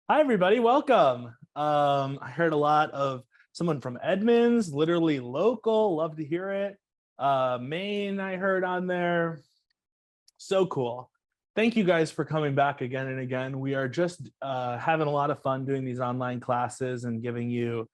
Hi, everybody. Welcome. I heard a lot of someone from Edmonds, literally local. Love to hear it. Maine, I heard on there. So cool. Thank you guys for coming back again and again. We are just having a lot of fun doing these online classes and giving you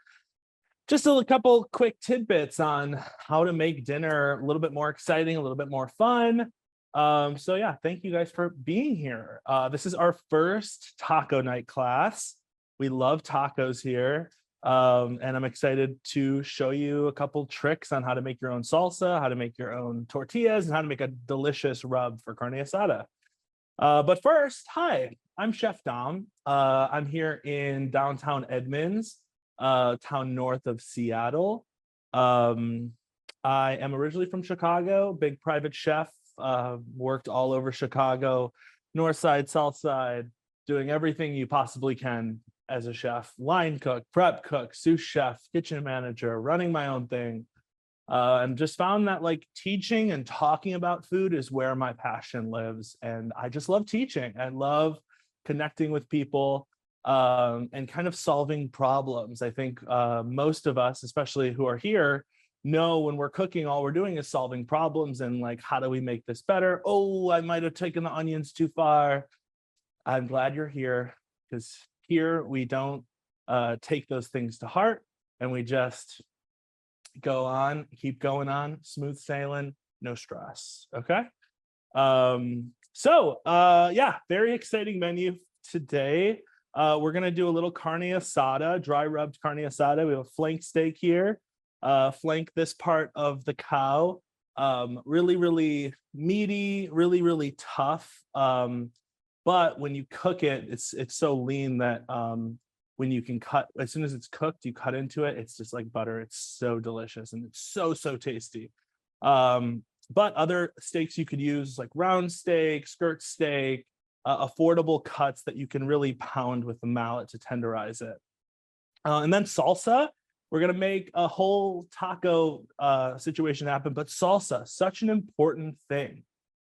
just a couple quick tidbits on how to make dinner a little bit more exciting, a little bit more fun. So yeah, thank you guys for being here. This is our first taco night class. We love tacos here. And I'm excited to show you a couple tricks on how to make your own salsa, how to make your own tortillas, and how to make a delicious rub for carne asada. But first, hi, I'm Chef Dom. I'm here in downtown Edmonds, town north of Seattle. Um, I am originally from Chicago, big private chef, worked all over Chicago, north side, south side, doing everything you possibly can as a chef, line cook, prep cook, sous chef, kitchen manager, running my own thing. And just found that like teaching and talking about food is where my passion lives. And I just love teaching. I love connecting with people and kind of solving problems. I think most of us, especially who are here, know when we're cooking, all we're doing is solving problems and like, how do we make this better? Oh, I might have taken the onions too far. I'm glad you're here because here we don't take those things to heart and we just go on, keep going on, smooth sailing, no stress. Okay. Yeah, very exciting menu today. We're gonna do a little carne asada, dry rubbed carne asada. We have a flank steak here. Flank this part of the cow. Really, really meaty, really, really tough. But when you cook it, it's so lean that when you can cut, as soon as it's cooked, you cut into it, it's just like butter. It's so delicious and it's so tasty. But other steaks you could use like round steak, skirt steak, affordable cuts that you can really pound with the mallet to tenderize it. And then salsa, we're gonna make a whole taco situation happen, but salsa, such an important thing.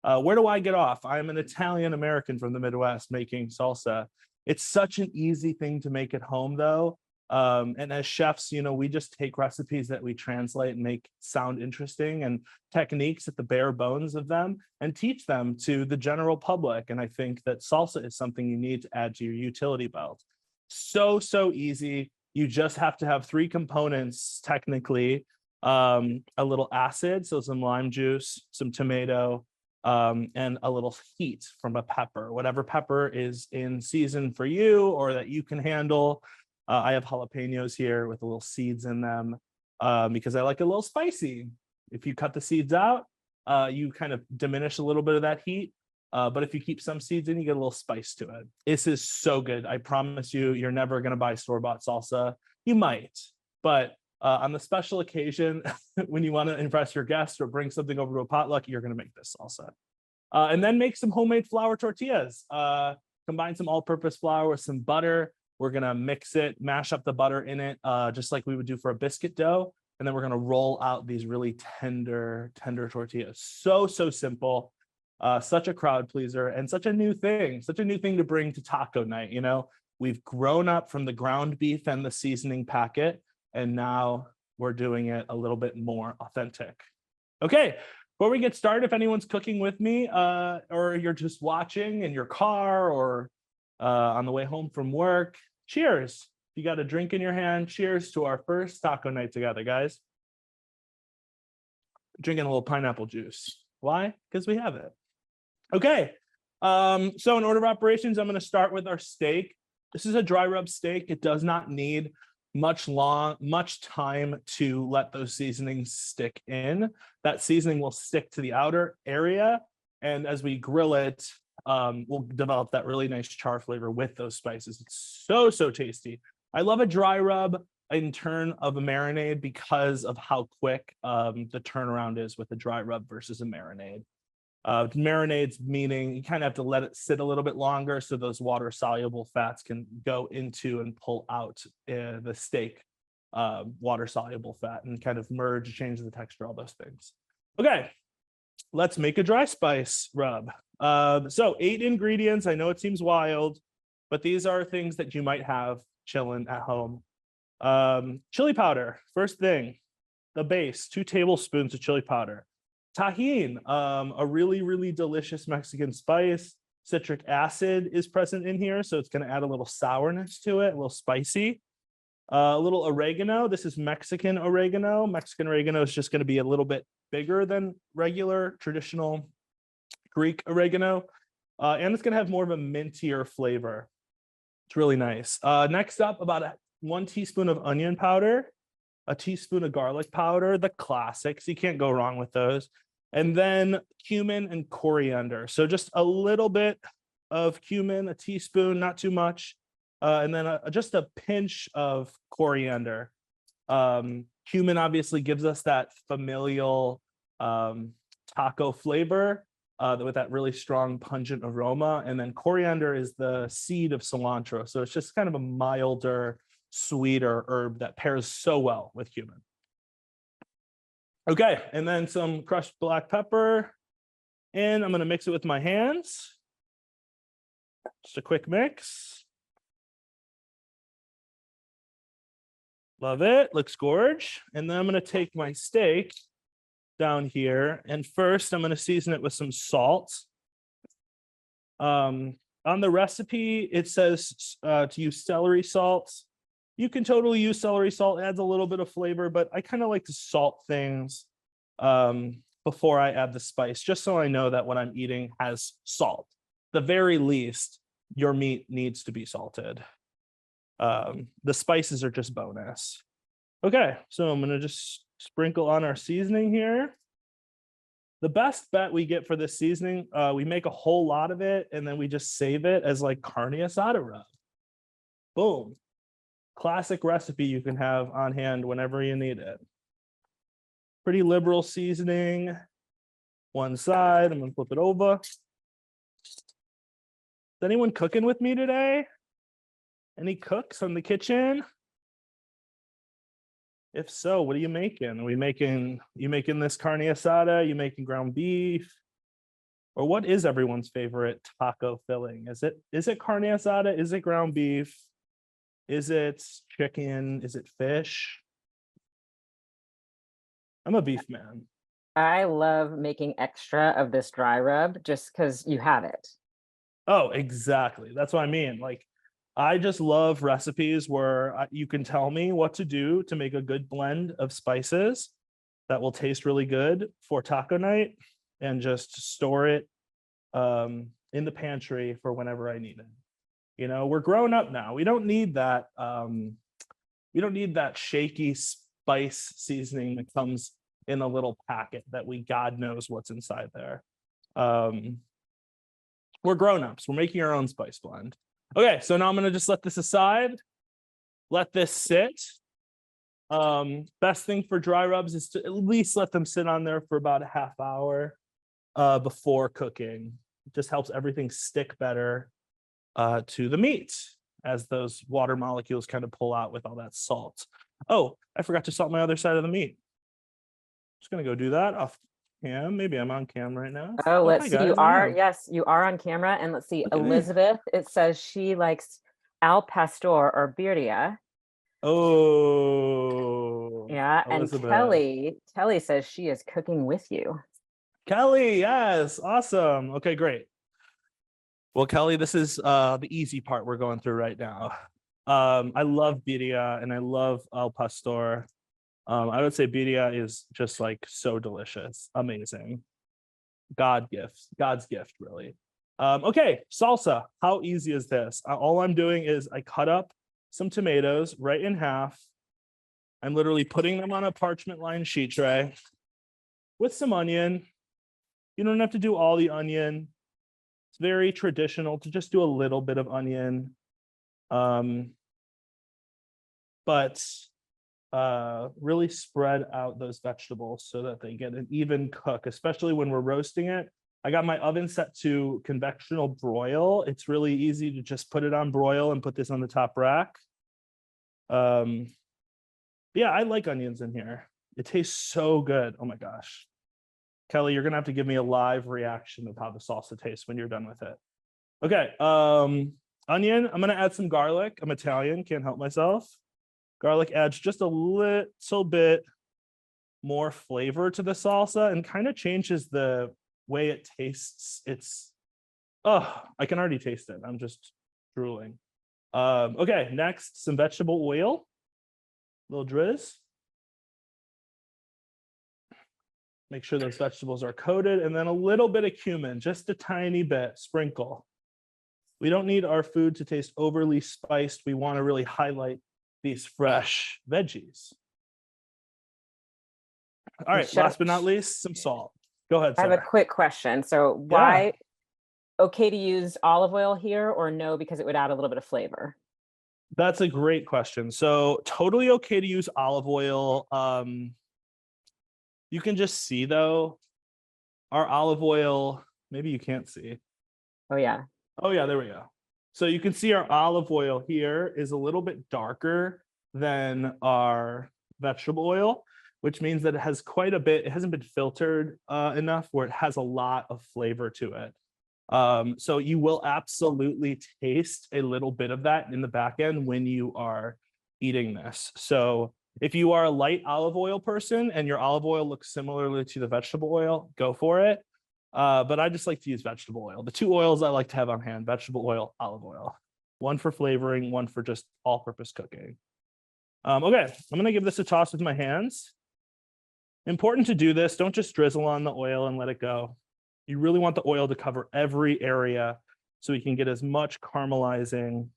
Where do I get off? I'm an Italian American from the Midwest making salsa. It's such an easy thing to make at home, though. And as chefs, you know, we just take recipes that we translate and make sound interesting and techniques at the bare bones of them and teach them to the general public. And I think that salsa is something you need to add to your utility belt. So easy. You just have to have three components, technically. A little acid, so some lime juice, some tomato, and a little heat from a pepper, whatever pepper is in season for you or that you can handle. I have jalapenos here with a little seeds in them because I like it a little spicy. If you cut the seeds out, you kind of diminish a little bit of that heat. But if you keep some seeds in, you get a little spice to it. This is so good. I promise you, you're never going to buy store-bought salsa. You might, but on the special occasion, when you want to impress your guests or bring something over to a potluck, you're going to make this salsa. And then make some homemade flour tortillas. Combine some all-purpose flour with some butter. We're going to mix it, mash up the butter in it, just like we would do for a biscuit dough. And then we're going to roll out these really tender tortillas. So simple. Such a crowd pleaser and such a new thing to bring to taco night. You know, we've grown up from the ground beef and the seasoning packet, and now we're doing it a little bit more authentic. Okay, before we get started, if anyone's cooking with me or you're just watching in your car or on the way home from work, cheers. If you got a drink in your hand, cheers to our first taco night together, guys. Drinking a little pineapple juice. Why? Because we have it. Okay, so in order of operations, I'm going to start with our steak. This is a dry rub steak. It does not need much time to let those seasonings stick in. That seasoning will stick to the outer area, and as we grill it, we'll develop that really nice char flavor with those spices. It's so tasty. I love a dry rub in turn of a marinade because of how quick the turnaround is with a dry rub versus a marinade. Marinades meaning you kind of have to let it sit a little bit longer so those water soluble fats can go into and pull out the steak water soluble fat and kind of merge, change the texture, all those things. Okay, let's make a dry spice rub. So 8 ingredients. I know it seems wild. but these are things that you might have chilling at home. Chili powder, first thing, the base, 2 tablespoons of chili powder. Tajin, a really, really delicious Mexican spice. Citric acid is present in here, so it's going to add a little sourness to it, a little spicy. A little oregano. This is Mexican oregano. Mexican oregano is just going to be a little bit bigger than regular traditional Greek oregano. And it's going to have more of a mintier flavor. It's really nice. Next up, about 1 teaspoon of onion powder, a teaspoon of garlic powder, the classics. You can't go wrong with those. And then cumin and coriander. So just a little bit of cumin, a teaspoon, not too much. And then just a pinch of coriander. Cumin obviously gives us that familial taco flavor with that really strong pungent aroma. And then coriander is the seed of cilantro. So it's just kind of a milder, sweeter herb that pairs so well with cumin. Okay, and then some crushed black pepper. And I'm going to mix it with my hands. Just a quick mix. Love it. Looks gorge. And then I'm going to take my steak down here. And first, I'm going to season it with some salt. On the recipe, it says to use celery salt. You can totally use celery salt. It adds a little bit of flavor, but I kind of like to salt things before I add the spice, just so I know that what I'm eating has salt. At the very least, your meat needs to be salted. The spices are just bonus. Okay, so I'm gonna just sprinkle on our seasoning here. The best bet we get for this seasoning, we make a whole lot of it and then we just save it as like carne asada rub. Boom. Classic recipe you can have on hand whenever you need it. Pretty liberal seasoning. One side, I'm gonna flip it over. Is anyone cooking with me today? Any cooks in the kitchen? If so, what are you making? Are you making this carne asada? Are you making ground beef? Or what is everyone's favorite taco filling? Is it carne asada? Is it ground beef? Is it chicken? Is it fish? I'm a beef man. I love making extra of this dry rub just because you have it. Oh, exactly. That's what I mean. Like, I just love recipes where you can tell me what to do to make a good blend of spices that will taste really good for taco night and just store it in the pantry for whenever I need it. You know, we're grown up now. We don't need that. We don't need that shaky spice seasoning that comes in a little packet that God knows what's inside there. We're grown-ups. We're making our own spice blend. Okay, so now I'm gonna just let this aside, let this sit. Best thing for dry rubs is to at least let them sit on there for about a half hour before cooking. It just helps everything stick better to the meat as those water molecules kind of pull out with all that salt. Oh, I forgot to salt my other side of the meat. Just gonna go do that off cam. Maybe I'm on cam right now. Oh, let's hi see. guys, You I are, am. yes, you are on camera. And let's see, Look at me. Elizabeth, it says she likes al pastor or birria. Oh, Yeah, and Elizabeth. Kelly says she is cooking with you. Kelly, yes, awesome. Okay, great. Well, Kelly, this is the easy part we're going through right now. I love birria and I love al pastor. I would say birria is just like so delicious, amazing. God's gift, really. Okay, salsa. How easy is this? All I'm doing is I cut up some tomatoes right in half. I'm literally putting them on a parchment lined sheet tray with some onion. You don't have to do all the onion. It's very traditional to just do a little bit of onion. But really spread out those vegetables so that they get an even cook, especially when we're roasting it. I got my oven set to conventional broil. It's really easy to just put it on broil and put this on the top rack. Yeah, I like onions in here. It tastes so good. Oh my gosh. Kelly, you're gonna have to give me a live reaction of how the salsa tastes when you're done with it. Okay, onion. I'm gonna add some garlic. I'm Italian, can't help myself. Garlic adds just a little bit more flavor to the salsa and kind of changes the way it tastes. Oh, I can already taste it. I'm just drooling. Okay, next, some vegetable oil, little drizz. Make sure those vegetables are coated, and then a little bit of cumin, just a tiny bit, sprinkle. We don't need our food to taste overly spiced. We want to really highlight these fresh veggies. All right, Chef, last but not least, some salt. Go ahead, I have a Sarah. quick question. So Yeah, why okay to use olive oil here or no, because it would add a little bit of flavor? that's a great question. So totally okay to use olive oil. You can just see though, our olive oil, maybe you can't see. Oh yeah. Oh yeah, there we go. So you can see our olive oil here is a little bit darker than our vegetable oil, which means that it has quite a bit, it hasn't been filtered enough where it has a lot of flavor to it. So you will absolutely taste a little bit of that in the back end when you are eating this. So if you are a light olive oil person and your olive oil looks similarly to the vegetable oil, go for it. But I just like to use vegetable oil. The two oils I like to have on hand, vegetable oil, olive oil. One for flavoring, one for just all-purpose cooking. Okay, I'm gonna give this a toss with my hands. Important to do this, don't just drizzle on the oil and let it go. You really want the oil to cover every area so we can get as much caramelizing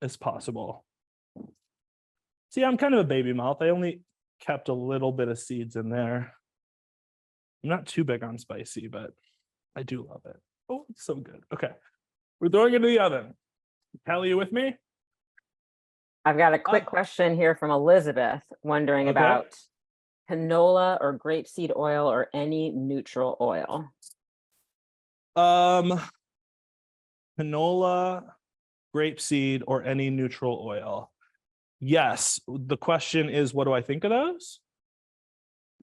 as possible. See, I'm kind of a baby mouth. I only kept a little bit of seeds in there. I'm not too big on spicy, but I do love it. Oh, it's so good. Okay, we're throwing it in the oven. Kelly, you with me? I've got a quick question here from Elizabeth, wondering Okay. about canola or grapeseed oil or any neutral oil. Um, Canola, grapeseed, or any neutral oil. Yes. The question is, what do I think of those?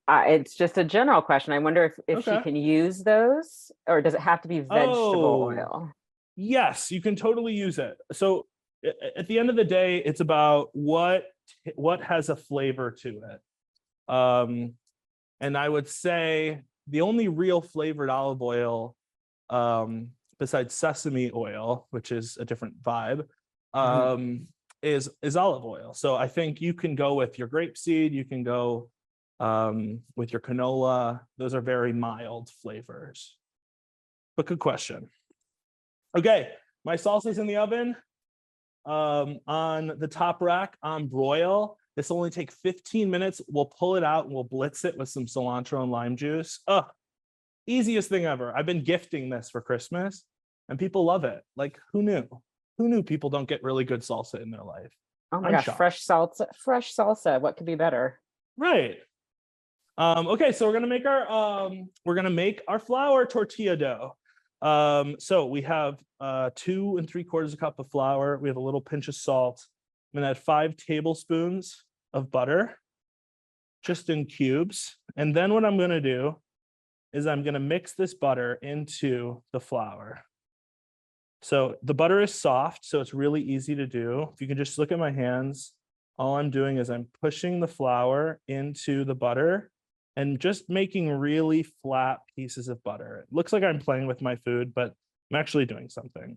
It's just a general question. I wonder if she Okay. can use those, or does it have to be vegetable Oh, oil? yes, you can totally use it. So at the end of the day, it's about what has a flavor to it. And I would say the only real flavored olive oil, besides sesame oil, which is a different vibe, is olive oil. So I think you can go with your grapeseed, you can go with your canola. Those are very mild flavors. But good question. Okay, my salsa's in the oven. On the top rack on broil. This will only take 15 minutes. We'll pull it out and we'll blitz it with some cilantro and lime juice. Easiest thing ever. I've been gifting this for Christmas and people love it. Like, who knew? Who knew people don't get really good salsa in their life? Oh my I'm gosh, shocked. fresh salsa. What could be better? Right. Okay, so we're gonna make our flour tortilla dough. So we have 2 3/4 cup of flour. We have a little pinch of salt. I'm gonna add 5 tablespoons of butter, just in cubes. And then what I'm gonna do is I'm gonna mix this butter into the flour. So the butter is soft, so it's really easy to do. If you can just look at my hands, all I'm doing is I'm pushing the flour into the butter and just making really flat pieces of butter. It looks like I'm playing with my food, but I'm actually doing something.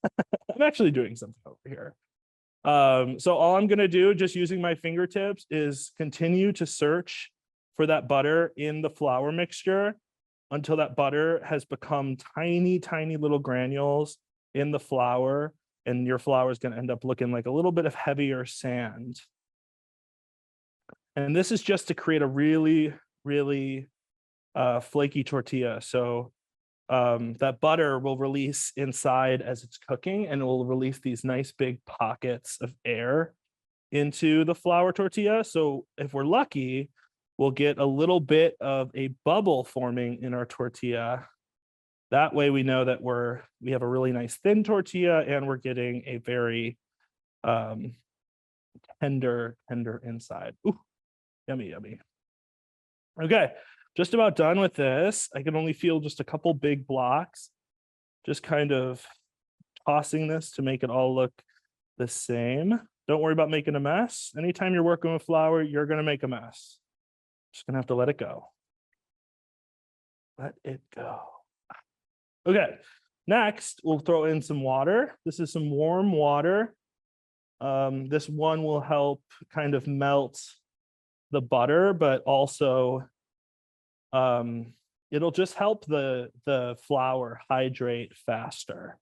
I'm actually doing something over here. So all I'm gonna do, just using my fingertips, is continue to search for that butter in the flour mixture until that butter has become tiny, tiny little granules in the flour, and your flour is going to end up looking like a little bit of heavier sand. And this is just to create a really, really flaky tortilla. So that butter will release inside as it's cooking, and it will release these nice big pockets of air into the flour tortilla. So if we're lucky, we'll get a little bit of a bubble forming in our tortilla. That way we know that we have a really nice thin tortilla and we're getting a very tender inside. Ooh, yummy, yummy. Okay, just about done with this. I can only feel just a couple big blocks. Just kind of tossing this to make it all look the same. Don't worry about making a mess. Anytime you're working with flour, you're going to make a mess. Just going to have to let it go. Let it go. Okay. Next, we'll throw in some water. This is some warm water. This one will help kind of melt the butter, but also it'll just help the flour hydrate faster.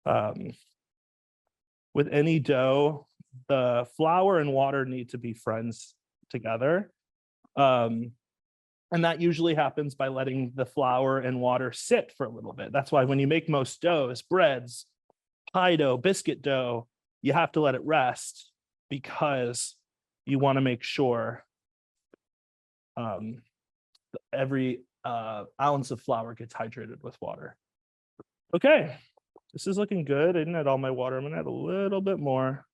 With any dough, the flour and water need to be friends together. And that usually happens by letting the flour and water sit for a little bit. That's why when you make most doughs, breads, pie dough, biscuit dough, you have to let it rest because you want to make sure every ounce of flour gets hydrated with water. Okay, this is looking good. I didn't add all my water. I'm going to add a little bit more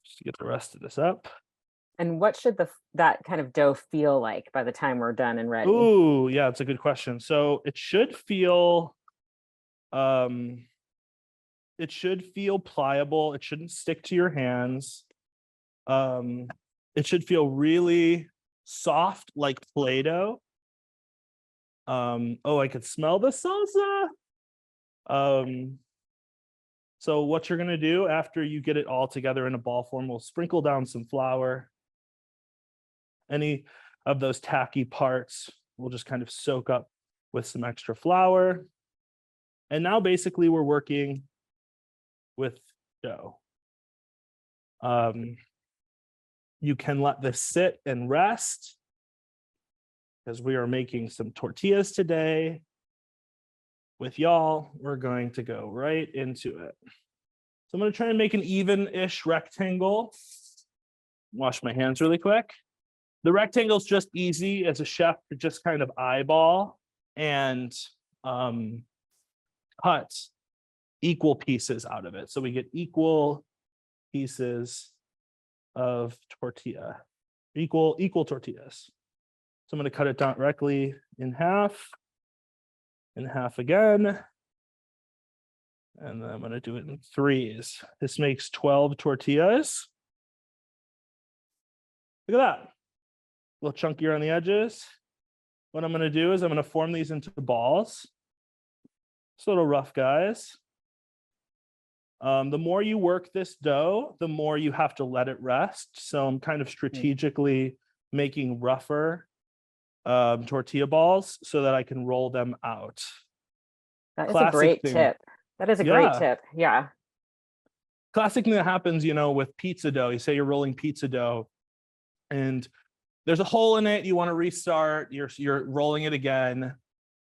just to get the rest of this up. And what should that kind of dough feel like by the time we're done and ready? Ooh, yeah, it's a good question. So it should feel pliable. It shouldn't stick to your hands. It should feel really soft like Play-Doh. Oh, I could smell the salsa. So what you're gonna do after you get it all together in a ball form, we'll sprinkle down some flour. Any of those tacky parts will just kind of soak up with some extra flour. And now basically we're working with dough. You can let this sit and rest because we are making some tortillas today. With y'all, we're going to go right into it. So I'm going to try and make an even-ish rectangle. Wash my hands really quick. The rectangle is just easy as a chef to just kind of eyeball and cut equal pieces out of it. So we get equal pieces of tortilla, equal tortillas. So I'm going to cut it down directly in half again. And then I'm going to do it in threes. This makes 12 tortillas. Look at that. A little chunkier on the edges. What I'm going to do is I'm going to form these into balls. Just little rough guys. The more you work this dough, the more you have to let it rest. So I'm kind of strategically making rougher tortilla balls so that I can roll them out. That is a great tip. That is a great tip. Yeah. Classic thing that happens, with pizza dough. You say you're rolling pizza dough and there's a hole in it. You want to restart. You're rolling it again.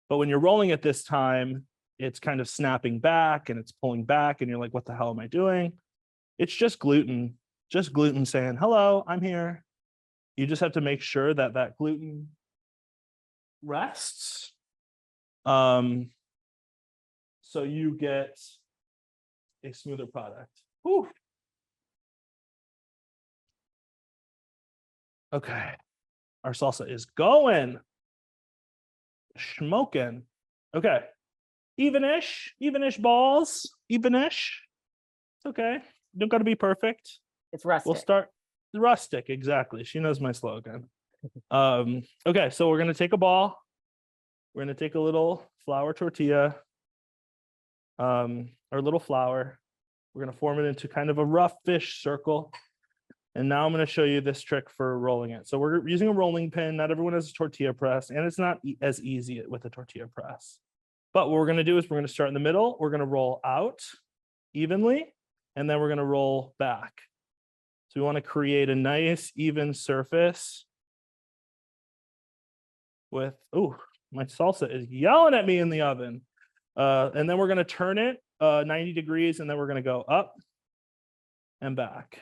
But when you're rolling it this time, it's kind of snapping back and it's pulling back. And you're like, what the hell am I doing? It's just gluten saying, hello, I'm here. You just have to make sure that that gluten rests. So you get a smoother product. Whew. Okay. Our salsa is going. Smoking. Okay. Even-ish balls. Even-ish. It's okay. You don't got to be perfect. It's rustic. We'll start rustic. Exactly. She knows my slogan. Okay. So we're going to take a ball. We're going to take a little flour tortilla, or a little flour. We're going to form it into kind of a rough-ish circle. And now I'm going to show you this trick for rolling it. So we're using a rolling pin. Not everyone has a tortilla press, and it's not as easy with a tortilla press. But what we're going to do is we're going to start in the middle. We're going to roll out evenly, and then we're going to roll back. So we want to create a nice, even surface with, oh, my salsa is yelling at me in the oven. And then we're going to turn it 90 degrees, and then we're going to go up and back.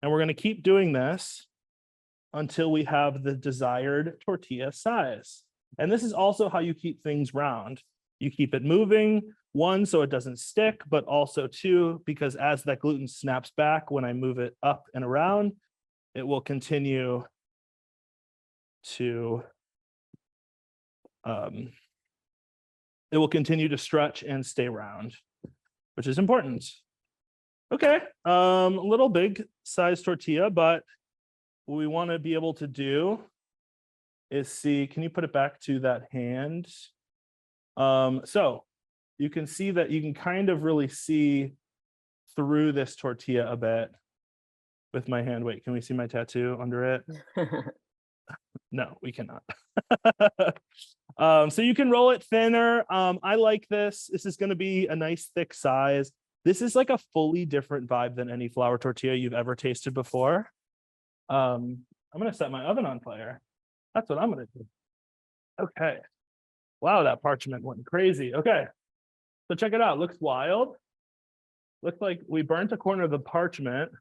And we're going to keep doing this until we have the desired tortilla size. And this is also how you keep things round. You keep it moving, one, so it doesn't stick, but also two, because as that gluten snaps back, when I move it up and around, it will continue to it will continue to stretch and stay round, which is important. Okay, a little big size tortilla, but what we want to be able to do is see, can you put it back to that hand? So you can see that you can kind of really see through this tortilla a bit with my hand. Wait, can we see my tattoo under it? No, we cannot. So you can roll it thinner. I like this. This is going to be a nice thick size. This is like a fully different vibe than any flour tortilla you've ever tasted before. I'm going to set my oven on fire. That's what I'm going to do. Okay. Wow, that parchment went crazy. Okay. So check it out. Looks wild. Looks like we burnt a corner of the parchment.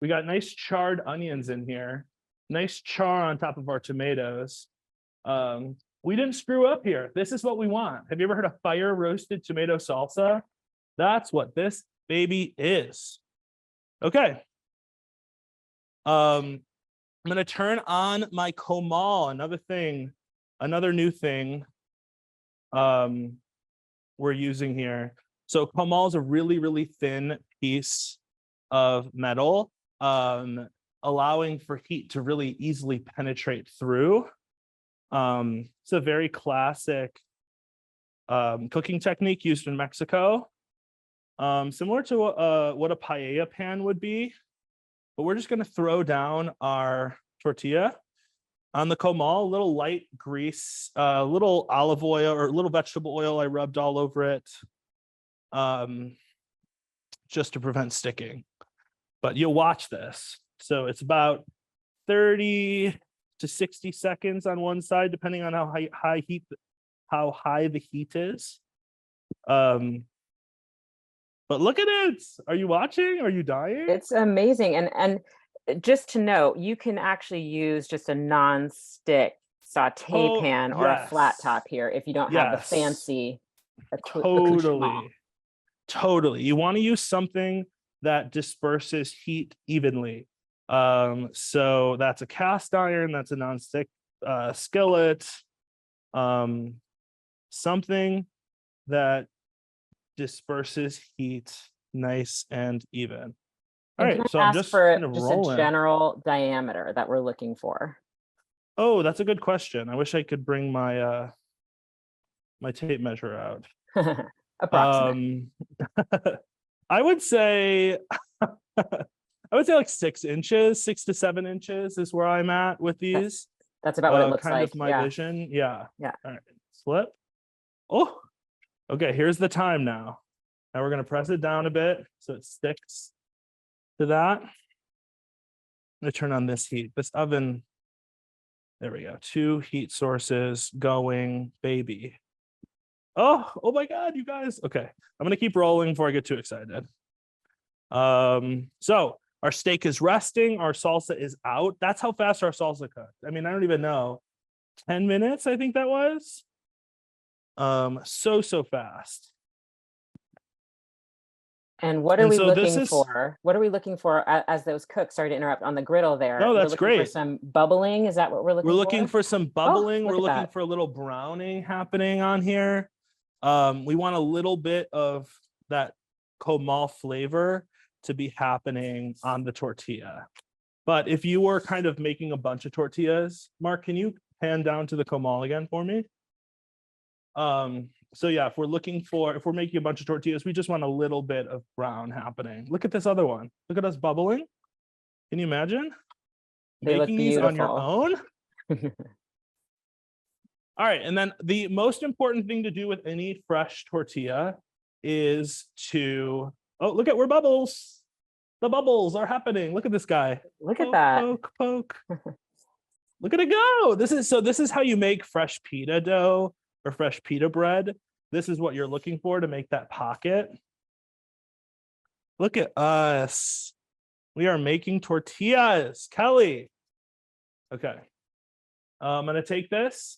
We got nice charred onions in here. Nice char on top of our tomatoes. We didn't screw up here. This is what we want. Have you ever heard of fire roasted tomato salsa? That's what this baby is. Okay. I'm going to turn on my comal. Another new thing we're using here. So comal is a really, really thin piece of metal, allowing for heat to really easily penetrate through. It's a very classic cooking technique used in Mexico, similar to what a paella pan would be. But we're just going to throw down our tortilla on the comal, a little light grease, a little olive oil or a little vegetable oil I rubbed all over it, just to prevent sticking. But you'll watch this. So it's about 30 to 60 seconds on one side, depending on how high the heat is. But look at it. Are you watching? Are you dying? It's amazing. And just to note, you can actually use just a non-stick saute pan or a flat top here if you don't have the fancy accoutrement. Totally. You want to use something that disperses heat evenly. So that's a cast iron, that's a non-stick skillet, something that disperses heat nice and even. All right, so I'm just kind of rolling. A general diameter that we're looking for. Oh, that's a good question. I wish I could bring my my tape measure out. Approximate. I would say like 6 inches, 6 to 7 inches is where I'm at with these. That's about what it looks kind like. Of my vision. Yeah. Yeah. All right. Flip. Oh, okay. Here's the time now. Now we're going to press it down a bit so it sticks to that. I'm going to turn on this heat. This oven. There we go. 2 heat sources going, baby. Oh my God, you guys. Okay. I'm going to keep rolling before I get too excited. So our steak is resting. Our salsa is out. That's how fast our salsa cooked. I mean, I don't even know. 10 minutes, I think that was. So fast. And what are we looking for? What are we looking for as those cook? Sorry to interrupt, on the griddle there. No, that's great. For some bubbling. Is that what we're looking for? We're looking for some bubbling. We're looking for a little browning happening on here. We want a little bit of that comal flavor to be happening on the tortilla. But if you were kind of making a bunch of tortillas, Mark, can you pan down to the comal again for me? So yeah, if we're making a bunch of tortillas, we just want a little bit of brown happening. Look at this other one. Look at us bubbling. Can you imagine making these on your own? All right, and then the most important thing to do with any fresh tortilla is to, look at, we're bubbles. The bubbles are happening. Look at this guy. Look at that. Poke. Look at it go. This is how you make fresh pita dough or fresh pita bread. This is what you're looking for to make that pocket. Look at us. We are making tortillas. Kelly. Okay. I'm going to take this.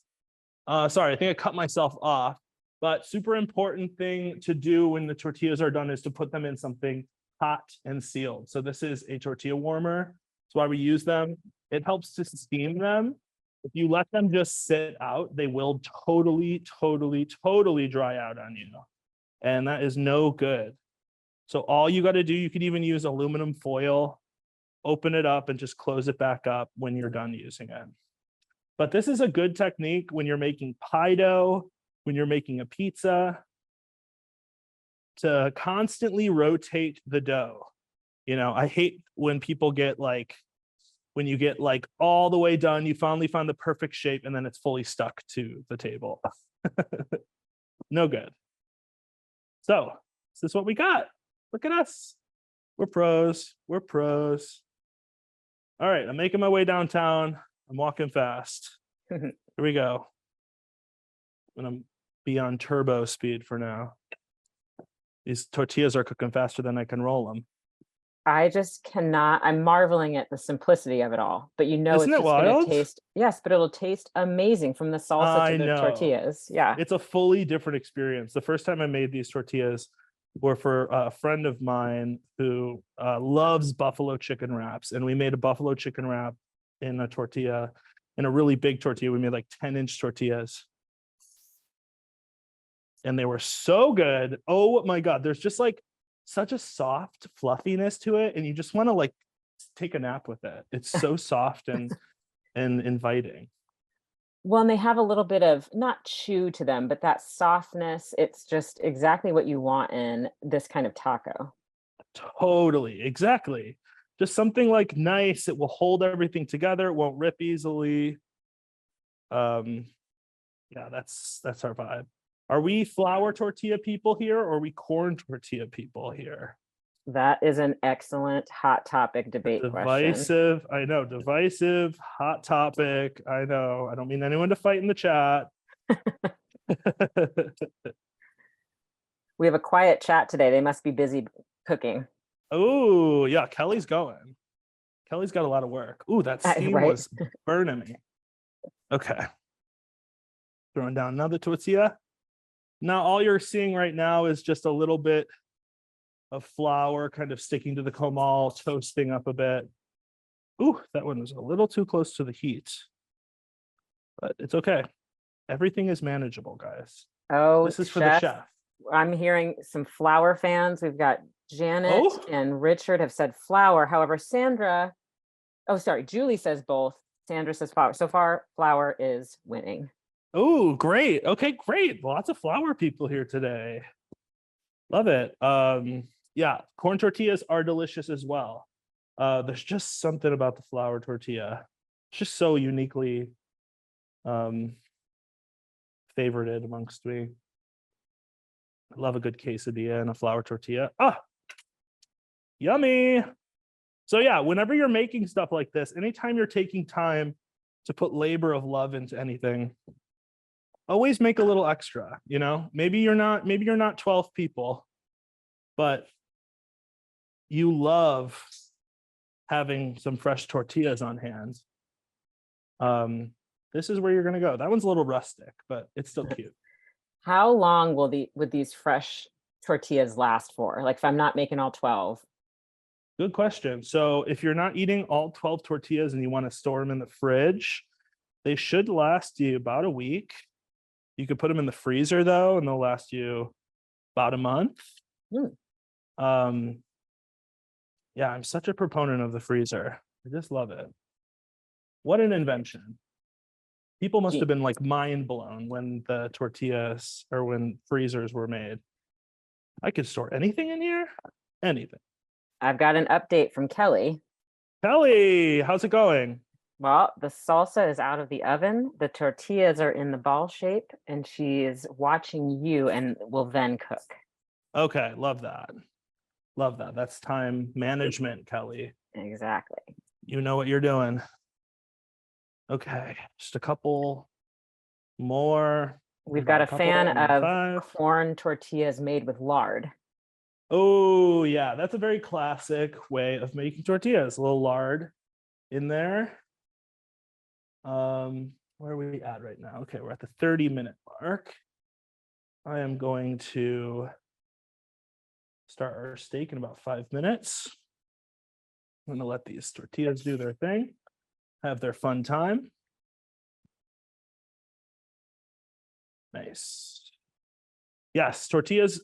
Sorry, I think I cut myself off. But super important thing to do when the tortillas are done is to put them in something hot and sealed. So this is a tortilla warmer. That's why we use them. It helps to steam them. If you let them just sit out, they will totally dry out on you. And that is no good. So all you got to do, you could even use aluminum foil, open it up and just close it back up when you're done using it. But this is a good technique when you're making pie dough, when you're making a pizza, to constantly rotate the dough. You know, I hate when people get like, when you get like all the way done, you finally find the perfect shape and then it's fully stuck to the table. No good. So this is what we got. Look at us. We're pros. We're pros. All right, I'm making my way downtown. I'm walking fast. Here we go. I'm gonna be on turbo speed for now. These tortillas are cooking faster than I can roll them. I just cannot, I'm marveling at the simplicity of it all, but you know, Isn't it's it just going to wild? taste, yes, but it'll taste amazing from the salsa I to the know. tortillas. Yeah. It's a fully different experience. The first time I made these tortillas were for a friend of mine who loves buffalo chicken wraps. And we made a buffalo chicken wrap in a tortilla, in a really big tortilla. We made like 10-inch tortillas. And they were so good. Oh my God. There's just like such a soft fluffiness to it. And you just want to like take a nap with it. It's so soft and inviting. Well, and they have a little bit of not chew to them, but that softness. It's just exactly what you want in this kind of taco. Totally. Exactly. Just something like nice. It will hold everything together. It won't rip easily. Yeah, that's our vibe. Are we flour tortilla people here or are we corn tortilla people here? That is an excellent hot topic debate question. Divisive. I know. Divisive, hot topic. I know. I don't mean anyone to fight in the chat. We have a quiet chat today. They must be busy cooking. Oh, yeah. Kelly's going. Kelly's got a lot of work. Ooh, that steam Right? was burning me. Okay. Throwing down another tortilla. Now, all you're seeing right now is just a little bit of flour kind of sticking to the comal, toasting up a bit. Ooh, that one was a little too close to the heat, but it's okay. Everything is manageable, guys. Oh, This is for the chef, chef. I'm hearing some flour fans. We've got Janet Oh, and Richard have said flour. However, Sandra, oh, sorry, Julie says both. Sandra says flour. So far, flour is winning. oh, great. Okay, great. Lots of flour people here today. Love it. Yeah, corn tortillas are delicious as well. There's just something about the flour tortilla. It's just so uniquely favorited amongst me. I love a good quesadilla and a flour tortilla. Ah, yummy. So yeah, whenever you're making stuff like this, anytime you're taking time to put labor of love into anything, always make a little extra, you know? Maybe you're not 12 people, but you love having some fresh tortillas on hand. This is where you're gonna go. That one's a little rustic, but it's still cute. How long will would these fresh tortillas last for? Like if I'm not making all 12? Good question. So if you're not eating all 12 tortillas and you want to store them in the fridge, they should last you about a week. You could put them in the freezer though, and they'll last you about a month. Yeah, I'm such a proponent of the freezer. I just love it. What an invention. People must have been like mind blown when the tortillas or when freezers were made. I could store anything in here, anything. I've got an update from Kelly. Kelly, how's it going? Well, the salsa is out of the oven. The tortillas are in the ball shape, and she is watching you and will then cook. Okay, love that. Love that. That's time management, Kelly. Exactly. You know what you're doing. Okay, just a couple more. We've got a fan of 5. corn tortillas made with lard. Oh, yeah, that's a very classic way of making tortillas. A little lard in there. Where are we at right now? Okay, we're at the 30-minute mark. I am going to start our steak in about 5 minutes. I'm going to let these tortillas do their thing, have their fun time. Nice. Yes, tortillas,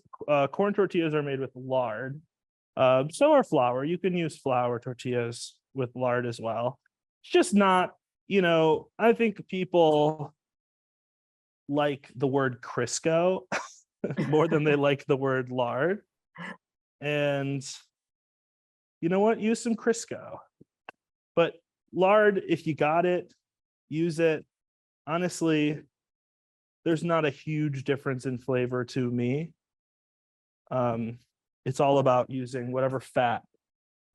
corn tortillas are made with lard. So are flour. You can use flour tortillas with lard as well. It's just not, I think people like the word Crisco more than they like the word lard. And you know what? Use some Crisco. But lard, if you got it, use it. Honestly, there's not a huge difference in flavor to me. It's all about using whatever fat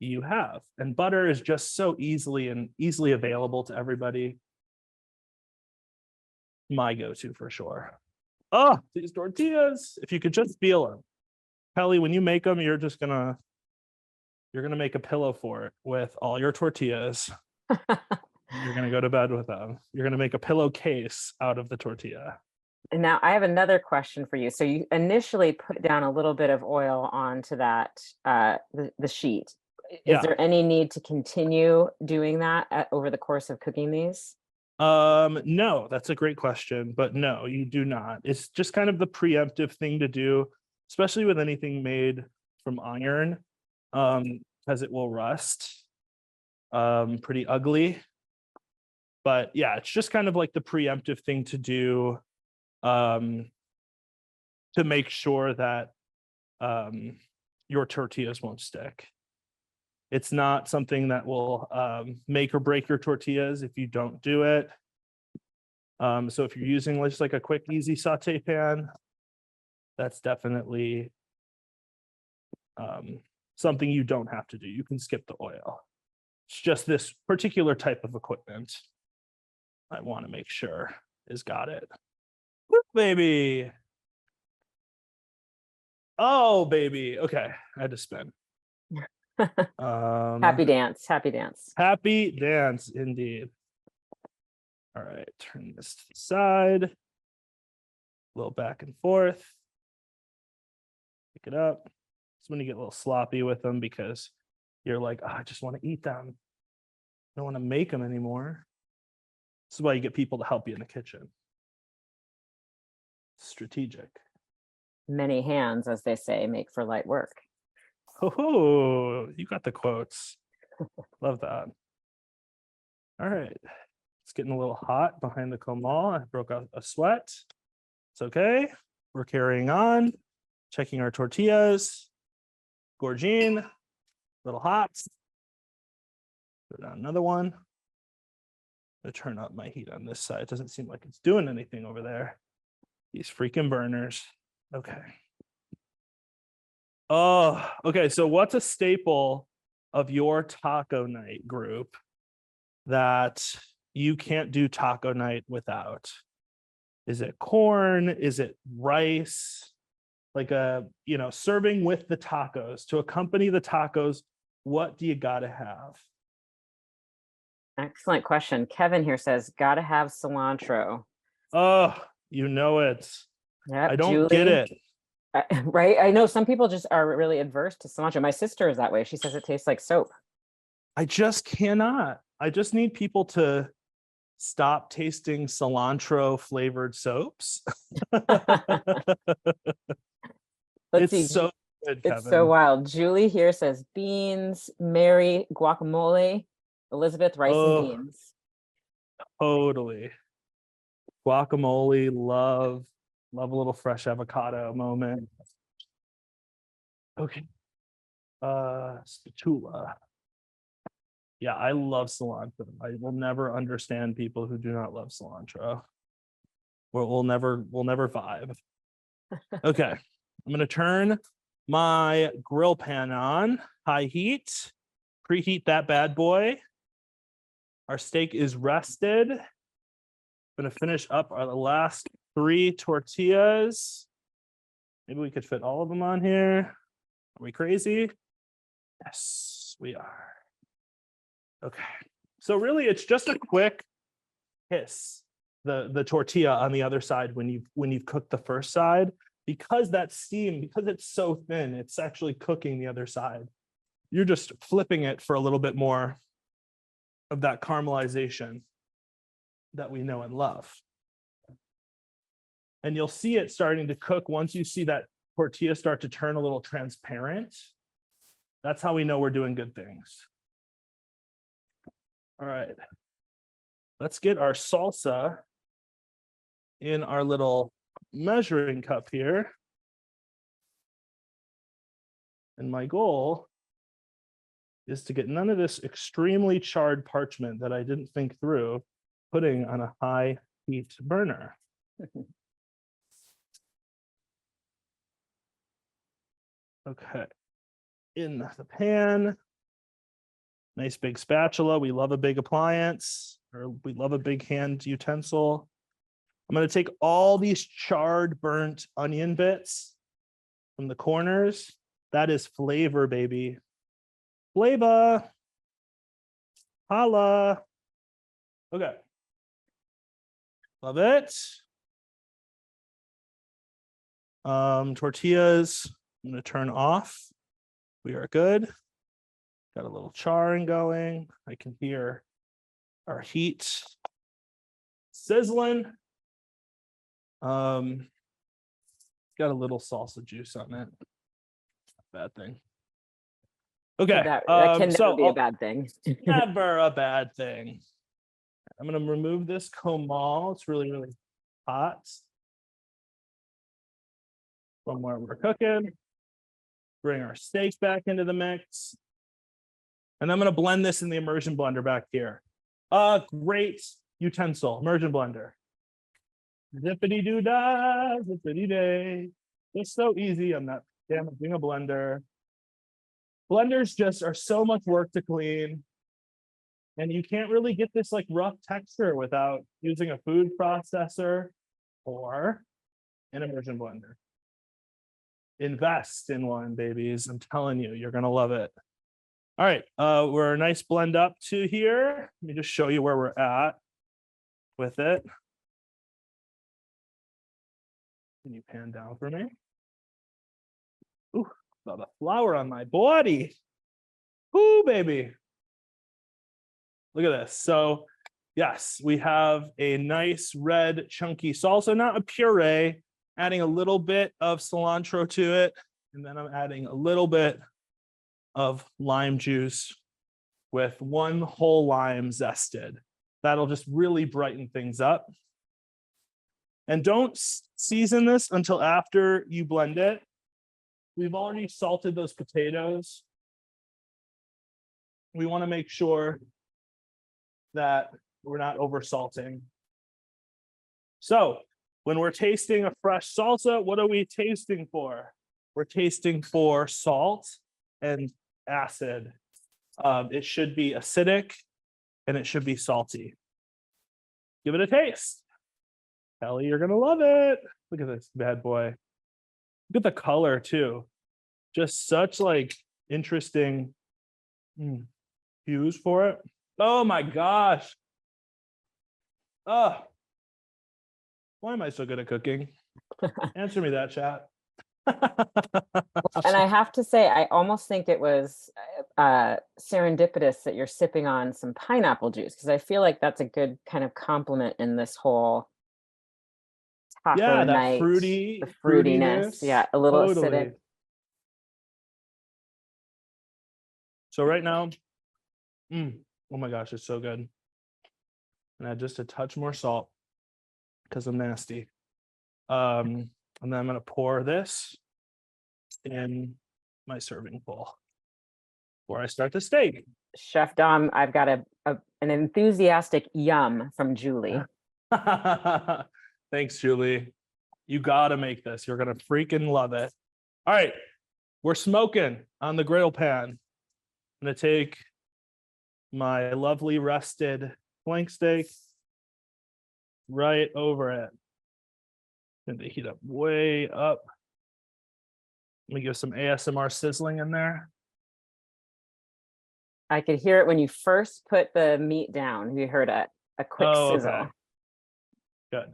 you have. And butter is just so easily available to everybody. My go-to for sure. Oh, these tortillas, if you could just feel them. Kelly, when you make them, you're gonna make a pillow for it with all your tortillas. You're gonna go to bed with them. You're gonna make a pillowcase out of the tortilla. And now I have another question for you. So you initially put down a little bit of oil onto that the sheet. Is there any need to continue doing that over the course of cooking these? No, that's a great question, but no, you do not. It's just kind of the preemptive thing to do, especially with anything made from iron, because it will rust pretty ugly. But yeah, it's just kind of like the preemptive thing to do to make sure that your tortillas won't stick. It's not something that will make or break your tortillas if you don't do it. So if you're using just like a quick, easy saute pan, that's definitely something you don't have to do. You can skip the oil. It's just this particular type of equipment I want to make sure is got it. Whoop, baby. Oh, baby. Okay, I had to spin. Happy dance, happy dance. Happy dance, indeed. All right, turn this to the side. A little back and forth. Pick it up. It's when you get a little sloppy with them because you're like, oh, I just want to eat them. I don't want to make them anymore. This is why you get people to help you in the kitchen. Strategic. Many hands, as they say, make for light work. Oh, you got the quotes. Love that. All right. It's getting a little hot behind the comal. I broke out a sweat. It's okay. We're carrying on. Checking our tortillas. Gorgine. A little hot. Throw down another one. I'm gonna turn up my heat on this side. It doesn't seem like it's doing anything over there. These freaking burners. Okay. Oh, okay. So what's a staple of your taco night group that you can't do taco night without? Is it corn? Is it rice? Like serving with the tacos to accompany the tacos, what do you gotta have? Excellent question. Kevin here says, gotta have cilantro. Oh, you know it. Yep, I don't Julie, get it. Right? I know some people just are really adverse to cilantro. My sister is that way. She says it tastes like soap. I just cannot. I just need people to stop tasting cilantro flavored soaps. Let's see. So good, Kevin. It's so wild. Julie here says beans, Mary, guacamole, Elizabeth, rice and beans. Totally. Guacamole, love a little fresh avocado moment. Okay. Spatula. Yeah, I love cilantro. I will never understand people who do not love cilantro. We'll never vibe. Okay. I'm gonna turn my grill pan on, high heat, preheat that bad boy. Our steak is rested. I'm gonna finish up our last 3 tortillas. Maybe we could fit all of them on here. Are we crazy? Yes, we are. Okay. So really it's just a quick hiss, the tortilla on the other side when you've cooked the first side, because that steam, because it's so thin, it's actually cooking the other side. You're just flipping it for a little bit more of that caramelization that we know and love. And you'll see it starting to cook once you see that tortilla start to turn a little transparent. That's how we know we're doing good things. All right. Let's get our salsa in our little measuring cup here. And my goal is to get none of this extremely charred parchment that I didn't think through putting on a high heat burner. Okay, in the pan, nice big spatula. We love a big appliance, or we love a big hand utensil. I'm going to take all these charred, burnt onion bits from the corners. That is flavor, baby. Flavor. Holla. Okay. Love it. Tortillas, I'm going to turn off. We are good. Got a little charring going. I can hear our heat sizzling. Got a little salsa juice on it. Bad thing. Okay. That can never be a bad thing. Never a bad thing. I'm going to remove this comal. It's really, really hot from where we're cooking. Bring our steak back into the mix. And I'm going to blend this in the immersion blender back here. Great utensil, immersion blender. Zippity doo dah, zippity day. It's so easy. I'm not damaging a blender. Blenders just are so much work to clean. And you can't really get this like rough texture without using a food processor or an immersion blender. Invest in one, babies. I'm telling you, you're going to love it. All right, we're a nice blend up to here. Let me just show you where we're at with it. Can you pan down for me? Ooh, got a flour on my body. Ooh, baby. Look at this. So, yes, we have a nice red chunky salsa, not a puree, adding a little bit of cilantro to it. And then I'm adding a little bit of lime juice with one whole lime zested. That'll just really brighten things up. And don't season this until after you blend it. We've already salted those potatoes. We want to make sure that we're not over salting. So when we're tasting a fresh salsa, what are we tasting for? We're tasting for salt and acid. It should be acidic and it should be salty. Give it a taste. Kelly, you're gonna love it. Look at this bad boy. Look at the color too. Just such like interesting hues for it. Oh my gosh. Oh, why am I so good at cooking? Answer me that, chat. And I have to say, I almost think it was serendipitous that you're sipping on some pineapple juice, because I feel like that's a good kind of compliment in this whole taco night. The fruitiness. Yeah, a little acidic. So right now, oh my gosh, it's so good. And add just a touch more salt because I'm nasty. And then I'm going to pour this in my serving bowl before I start the steak. Chef Dom, I've got an enthusiastic yum from Julie. Thanks, Julie. You got to make this. You're going to freaking love it. All right. We're smoking on the grill pan. I'm going to take my lovely rested flank steak right over it. And they heat up way up. Let me give some ASMR sizzling in there. I could hear it when you first put the meat down. You heard a quick sizzle. Okay. Good.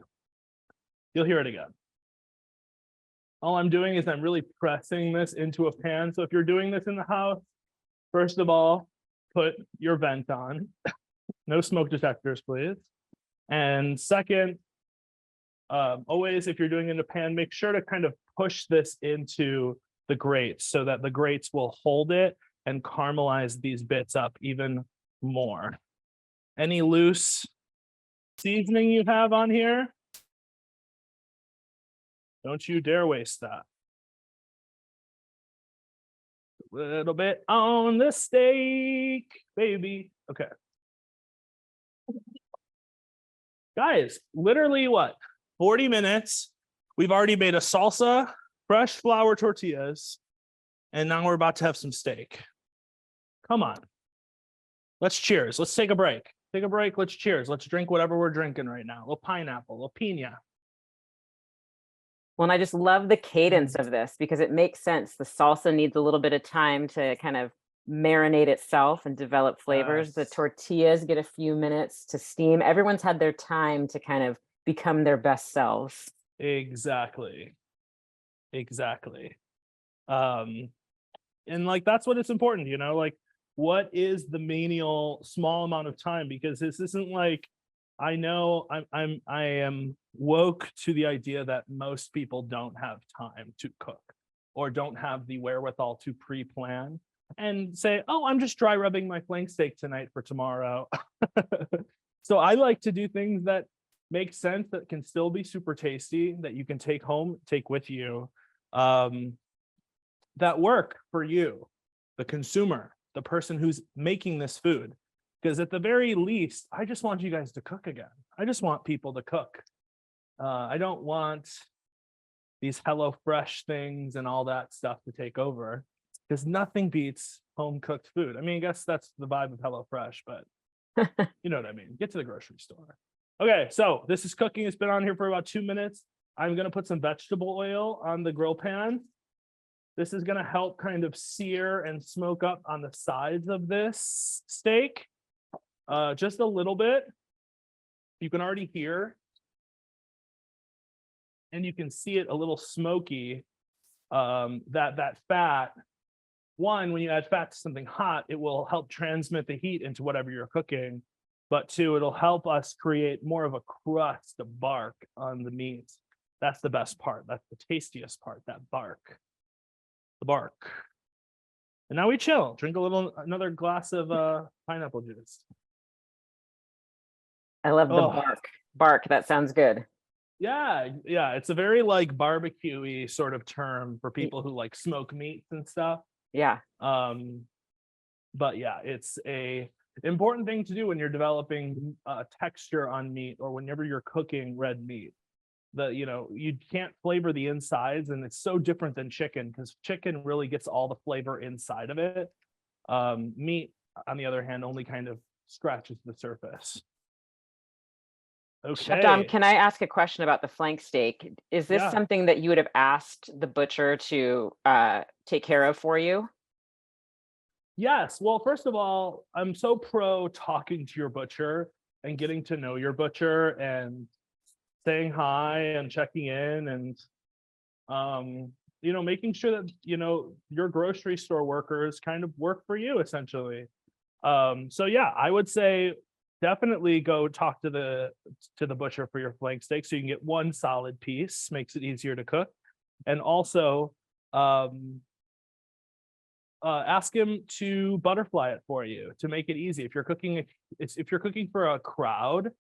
You'll hear it again. All I'm doing is I'm really pressing this into a pan. So if you're doing this in the house, first of all, put your vent on. No smoke detectors, please. And second, Always, if you're doing it in a pan, make sure to kind of push this into the grates so that the grates will hold it and caramelize these bits up even more. Any loose seasoning you have on here, don't you dare waste that. A little bit on the steak, baby. Okay. Guys, literally what? 40 minutes. We've already made a salsa, fresh flour tortillas, and now we're about to have some steak. Come on. Let's cheers. Let's take a break. Take a break. Let's cheers. Let's drink whatever we're drinking right now. A little pineapple, a little pina. Well, and I just love the cadence of this because it makes sense. The salsa needs a little bit of time to kind of marinate itself and develop flavors. The Yes. tortillas get a few minutes to steam. Everyone's had their time to kind of become their best selves. Exactly. Exactly. And like that's what it's important, you know, like what is the menial small amount of time? Because this isn't like I know I am woke to the idea that most people don't have time to cook or don't have the wherewithal to pre-plan and say, oh, I'm just dry rubbing my flank steak tonight for tomorrow. So I like to do things that make sense, that can still be super tasty, that you can take home, take with you, that work for you, the consumer, the person who's making this food. Because at the very least, I just want you guys to cook again. I just want people to cook. I don't want these HelloFresh things and all that stuff to take over, because nothing beats home cooked food. I mean, I guess that's the vibe of HelloFresh, but you know what I mean. Get to the grocery store. Okay, so this is cooking. It's been on here for about 2 minutes. I'm going to put some vegetable oil on the grill pan. This is going to help kind of sear and smoke up on the sides of this steak. Just a little bit. You can already hear, and you can see it a little smoky. That fat, one, when you add fat to something hot, it will help transmit the heat into whatever you're cooking. But two, it'll help us create more of a crust, a bark on the meat. That's the best part. That's the tastiest part, that bark. The bark. And now we chill. Drink another glass of pineapple juice. I love the bark. Bark, that sounds good. Yeah, it's a very like barbecue-y sort of term for people who like smoke meats and stuff. Yeah. But yeah, it's a important thing to do when you're developing texture on meat, or whenever you're cooking red meat. You can't flavor the insides, and it's so different than chicken, because chicken really gets all the flavor inside of it. Meat, on the other hand, only kind of scratches the surface. Okay. Chef Dom, can I ask a question about the flank steak? Is this something that you would have asked the butcher to take care of for you? Yes. Well, first of all, I'm so pro talking to your butcher and getting to know your butcher and saying hi and checking in and making sure that your grocery store workers kind of work for you essentially. So yeah, I would say definitely go talk to the butcher for your flank steak so you can get one solid piece. Makes it easier to cook. And also ask him to butterfly it for you to make it easy. If you're cooking for a crowd,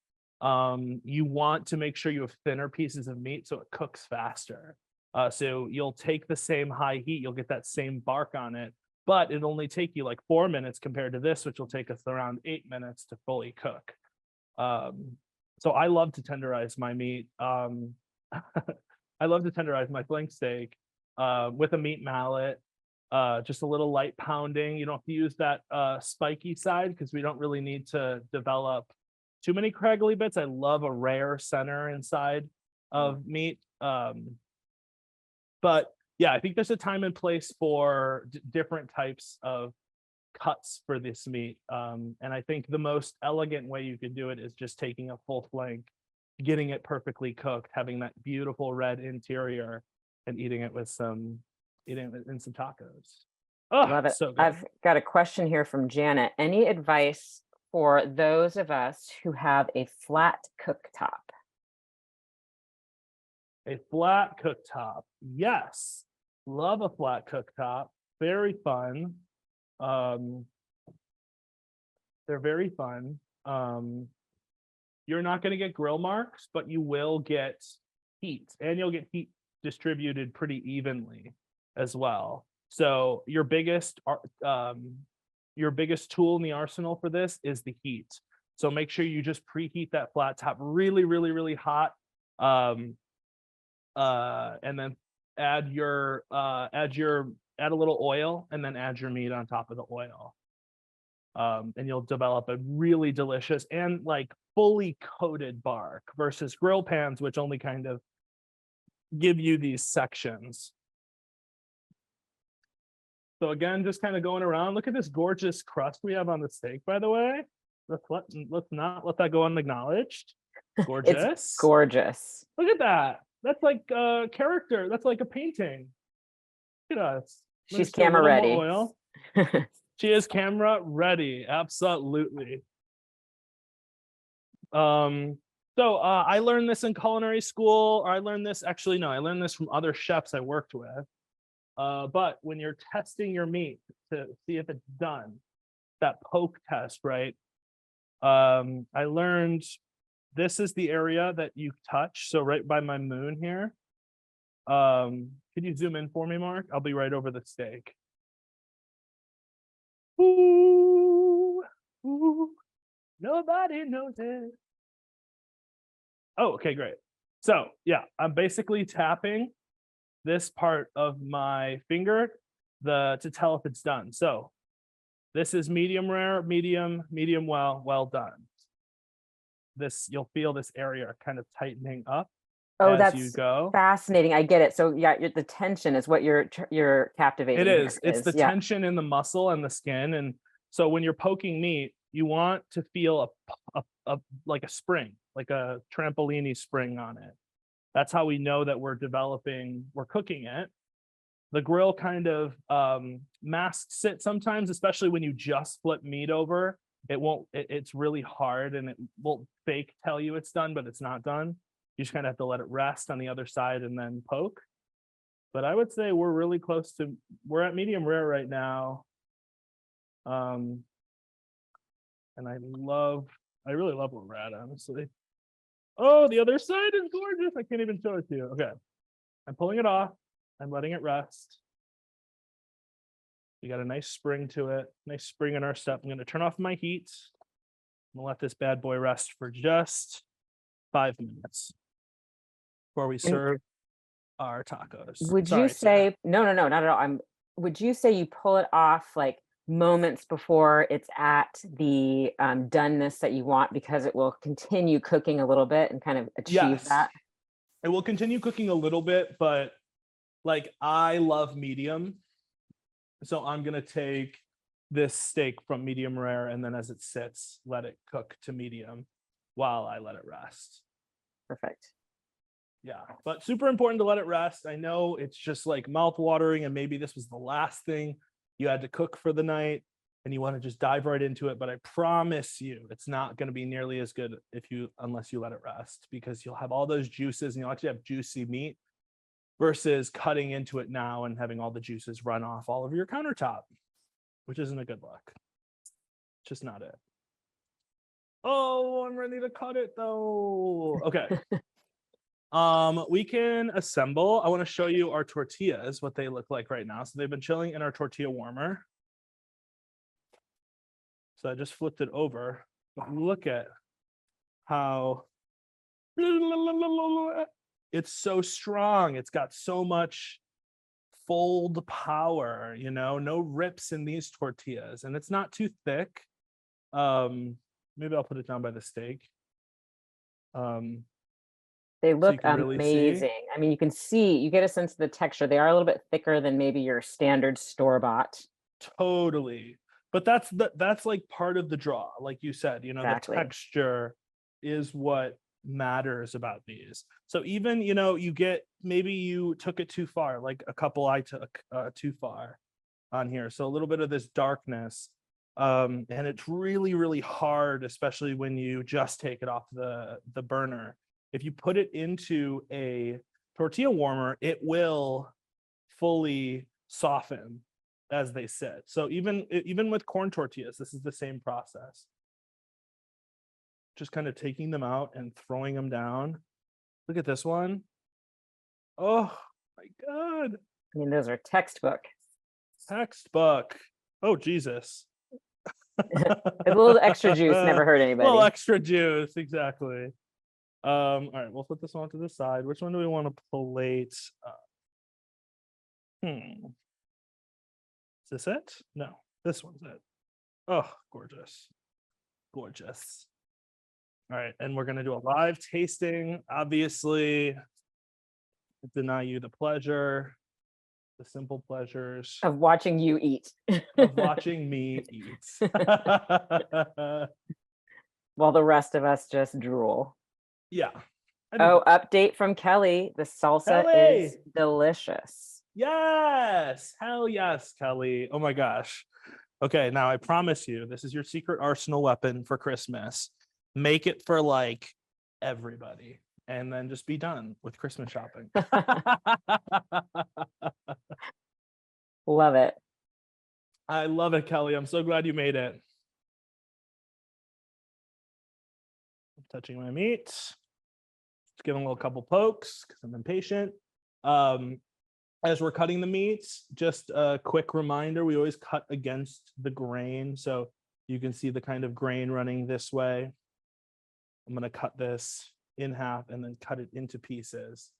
you want to make sure you have thinner pieces of meat so it cooks faster. So you'll take the same high heat, you'll get that same bark on it, but it'll only take you like 4 minutes compared to this, which will take us around 8 minutes to fully cook. So I love to tenderize my meat. I love to tenderize my flank steak with a meat mallet. Just a little light pounding. You don't have to use that spiky side, because we don't really need to develop too many craggly bits. I love a rare center inside of meat. But yeah, I think there's a time and place for different types of cuts for this meat. And I think the most elegant way you could do it is just taking a full flank, getting it perfectly cooked, having that beautiful red interior, and eating it in some tacos. Oh, love it. So good. I've got a question here from Janet. Any advice for those of us who have a flat cooktop? A flat cooktop. Yes. Love a flat cooktop. Very fun. They're very fun. You're not going to get grill marks, but you will get heat, and you'll get heat distributed pretty evenly as well. So your biggest tool in the arsenal for this is the heat. So make sure you just preheat that flat top really, really, really hot. And then add a little oil, and then add your meat on top of the oil. And you'll develop a really delicious and like fully coated bark versus grill pans, which only kind of give you these sections. So again, just kind of going around. Look at this gorgeous crust we have on the steak, by the way. Let's not let that go unacknowledged. Gorgeous. It's gorgeous. Look at that. That's like a character. That's like a painting. Look at us. She's camera ready. Oil. She is camera ready. Absolutely. So I learned this in culinary school, or I learned this from other chefs I worked with. But when you're testing your meat to see if it's done, that poke test, right? I learned this is the area that you touch. So right by my moon here. Can you zoom in for me, Mark? I'll be right over the steak. Ooh, ooh, nobody knows it. Oh, okay, great. So yeah, I'm basically tapping this part of my finger to tell if it's done. So this is medium rare, medium well done. This, you'll feel this area kind of tightening up. Oh, as that's you go. fascinating. I get it. So yeah, the tension is what you're captivating. It is. It's the tension in the muscle and the skin. And so when you're poking meat, you want to feel a like a spring, like a trampolini spring on it. That's how we know that we're cooking it. The grill kind of masks it sometimes, especially when you just flip meat over. It's really hard, and it will fake tell you it's done, but it's not done. You just kind of have to let it rest on the other side and then poke. But I would say we're really close to, we're at medium rare right now. And I really love where we're at, honestly. Oh, the other side is gorgeous. I can't even show it to you. Okay. I'm pulling it off. I'm letting it rest. We got a nice spring to it. Nice spring in our step. I'm going to turn off my heat. I'm going to let this bad boy rest for just 5 minutes before we serve our tacos. Would you say, no, not at all. Would you say you pull it off like moments before it's at the doneness that you want, because it will continue cooking a little bit and kind of achieve that? It will continue cooking a little bit, but like I love medium. So I'm going to take this steak from medium rare, and then as it sits, let it cook to medium while I let it rest. Perfect. Yeah, but super important to let it rest. I know it's just like mouth watering, and maybe this was the last thing you had to cook for the night and you want to just dive right into it. But I promise you, it's not going to be nearly as good unless you let it rest, because you'll have all those juices and you'll actually have juicy meat versus cutting into it now and having all the juices run off all over your countertop, which isn't a good look. It's just not it. Oh, I'm ready to cut it though. Okay. We can assemble. I want to show you our tortillas, what they look like right now. So they've been chilling in our tortilla warmer. So I just flipped it over. But look at how it's so strong. It's got so much fold power, no rips in these tortillas, and it's not too thick. Maybe I'll put it down by the steak. They look amazing. I mean, you get a sense of the texture. They are a little bit thicker than maybe your standard store-bought. Totally. But that's like part of the draw. Like you said, exactly. The texture is what matters about these. So even, maybe you took it too far, like a couple I took too far on here. So a little bit of this darkness. And it's really, really hard, especially when you just take it off the burner. If you put it into a tortilla warmer, it will fully soften as they sit. So even with corn tortillas, this is the same process. Just kind of taking them out and throwing them down. Look at this one. Oh my God. I mean, those are textbook. Oh, Jesus. A little extra juice never hurt anybody. A little extra juice, exactly. All right, we'll put this one to the side. Which one do we want to plate? Is this it? No, this one's it. Oh, gorgeous. Gorgeous. All right, and we're gonna do a live tasting. Obviously, deny you the pleasure, the simple pleasures of watching you eat. of watching me eat. While the rest of us just drool. Yeah. Oh, update from Kelly. The salsa is delicious. Yes. Hell yes, Kelly. Oh my gosh. Okay, now I promise you, this is your secret arsenal weapon for Christmas. Make it for like everybody and then just be done with Christmas shopping. Love it. I love it, Kelly. I'm so glad you made it. I'm touching my meat. Just giving a little couple pokes because I'm impatient. As we're cutting the meats, just a quick reminder, we always cut against the grain. So you can see the kind of grain running this way. I'm going to cut this in half and then cut it into pieces.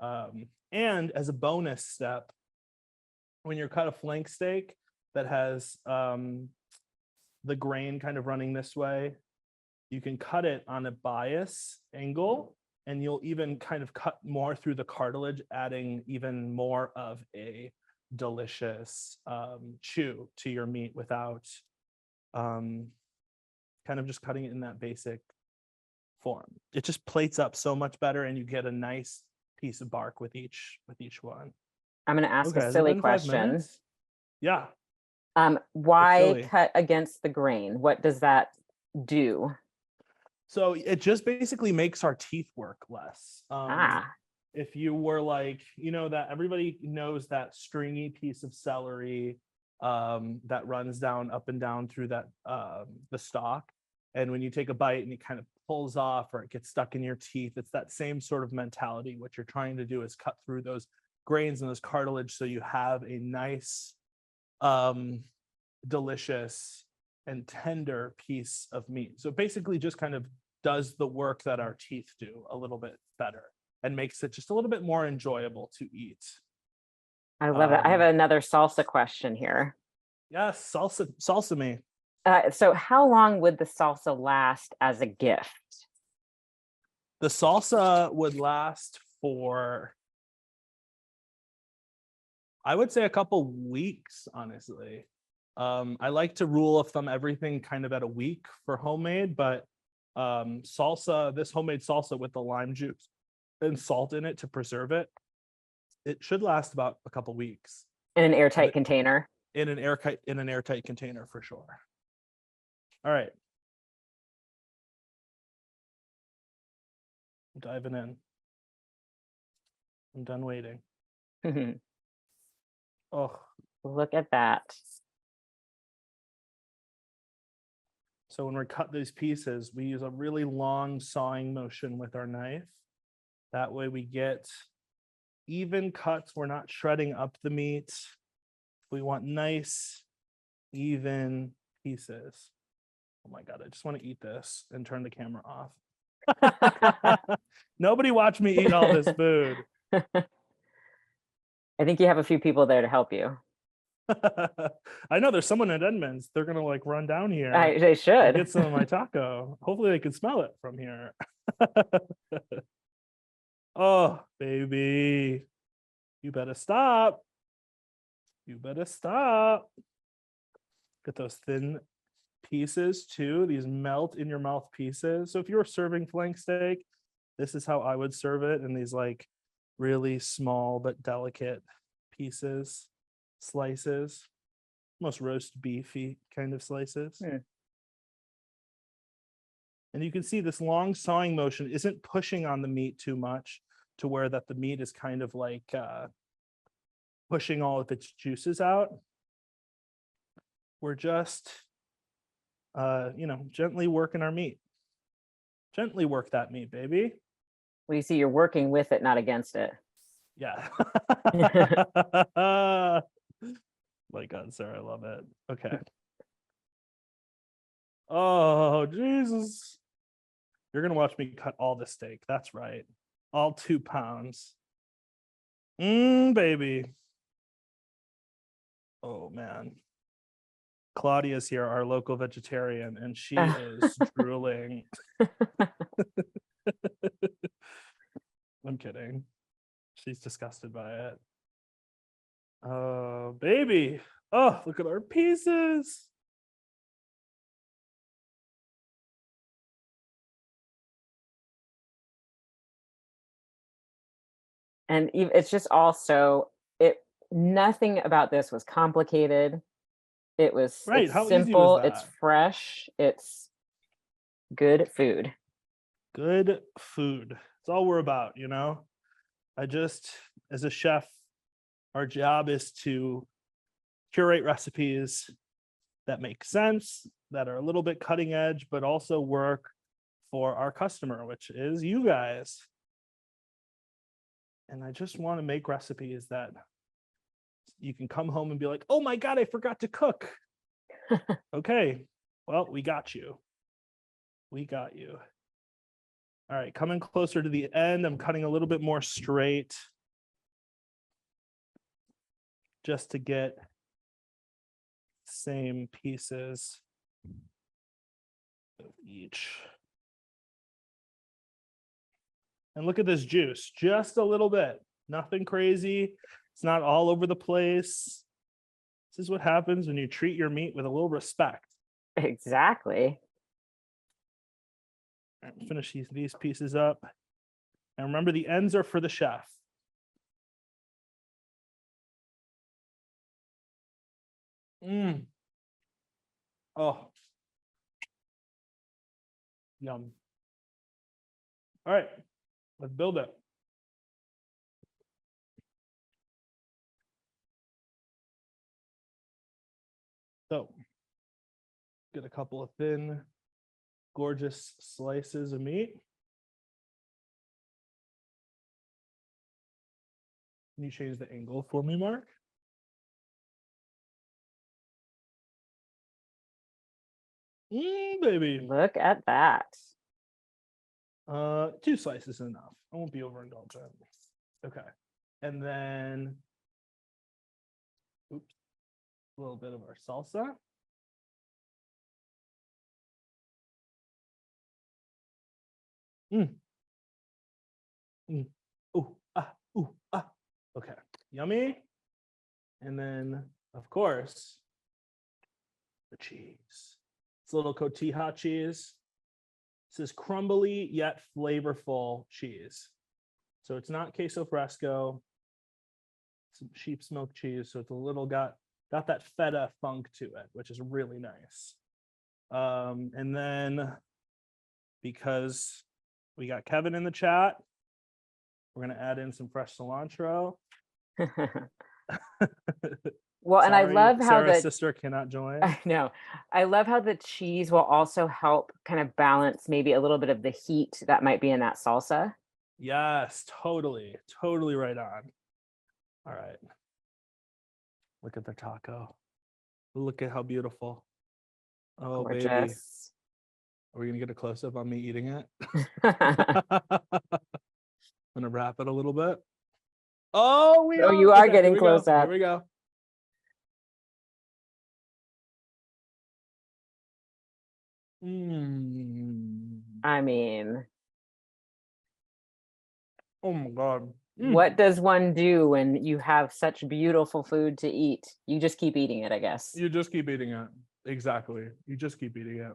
And as a bonus step, when you cut a flank steak that has the grain kind of running this way, you can cut it on a bias angle, and you'll even kind of cut more through the cartilage, adding even more of a delicious chew to your meat without kind of just cutting it in that basic form. It just plates up so much better, and you get a nice piece of bark with each one. I'm going to ask a silly question. Yeah. Why cut against the grain? What does that do? So it just basically makes our teeth work less. If you were like, that everybody knows that stringy piece of celery that runs down up and down through that the stalk. And when you take a bite and it kind of pulls off or it gets stuck in your teeth, it's that same sort of mentality. What you're trying to do is cut through those grains and those cartilage so you have a nice, delicious and tender piece of meat. So basically just kind of does the work that our teeth do a little bit better and makes it just a little bit more enjoyable to eat. I love it. I have another salsa question here. Yes, salsa me. So how long would the salsa last as a gift? The salsa would last for, I would say, a couple weeks, honestly. I like to rule of thumb everything kind of at a week for homemade, but salsa, this homemade salsa with the lime juice and salt in it to preserve it, it should last about a couple weeks. In an airtight container? In an airtight container for sure. All right. I'm diving in. I'm done waiting. Oh, look at that. So when we cut these pieces, we use a really long sawing motion with our knife. That way we get even cuts. We're not shredding up the meat. We want nice, even pieces. Oh my God, I just want to eat this and turn the camera off. Nobody watch me eat all this food. I think you have a few people there to help you. I know there's someone at Edmonds. They're gonna like run down here. They should get some of my taco. Hopefully they can smell it from here. Oh, baby. You better stop. You better stop. Get those thin pieces too. These melt in your mouth pieces. So if you were serving flank steak, this is how I would serve it, in these like really small but delicate pieces, slices, almost roast beefy kind of slices. And you can see this long sawing motion isn't pushing on the meat too much to where that the meat is kind of like pushing all of its juices out. We're just, gently working our meat. Gently work that meat, baby. Well, you see, you're working with it, not against it. Yeah. My God, Sarah, I love it. Okay. Oh, Jesus. You're going to watch me cut all the steak. That's right. All 2 pounds. Baby. Oh, man. Claudia's here, our local vegetarian, and she is drooling. I'm kidding. She's disgusted by it. Oh, baby. Oh, look at our pieces. And it's just also nothing about this was complicated. It was right. it's How simple, easy was it's that? fresh, it's good food. Good food. It's all we're about, as a chef, our job is to curate recipes that make sense, that are a little bit cutting edge, but also work for our customer, which is you guys. And I just want to make recipes that you can come home and be like, oh my God, I forgot to cook. Okay, well, we got you. We got you. All right, coming closer to the end, I'm cutting a little bit more straight just to get same pieces of each. And look at this juice, just a little bit, nothing crazy. It's not all over the place. This is what happens when you treat your meat with a little respect. Exactly. Finish these pieces up. And remember, the ends are for the chef. Oh. Yum. All right, let's build it. So, get a couple of thin, gorgeous slices of meat. Can you change the angle for me, Mark? Baby. Look at that. 2 slices is enough. I won't be overindulgent. Okay. And then, oops, a little bit of our salsa. Okay, yummy. And then, of course, the cheese. It's a little cotija cheese. This is crumbly yet flavorful cheese. So it's not queso fresco. It's sheep's milk cheese. So it's a little got that feta funk to it, which is really nice. And then because we got Kevin in the chat, we're going to add in some fresh cilantro. Well, and I love how Sarah's sister cannot join. I know. I love how the cheese will also help kind of balance maybe a little bit of the heat that might be in that salsa. Yes, totally. Totally right on. All right. Look at the taco. Look at how beautiful. Oh, Gorgeous. baby. Are we going to get a close-up on me eating it? I'm going to wrap it a little bit. Oh, you are getting close up. Here we go. I mean, oh my God. What does one do when you have such beautiful food to eat? You just keep eating it, I guess. You just keep eating it. Exactly. You just keep eating it.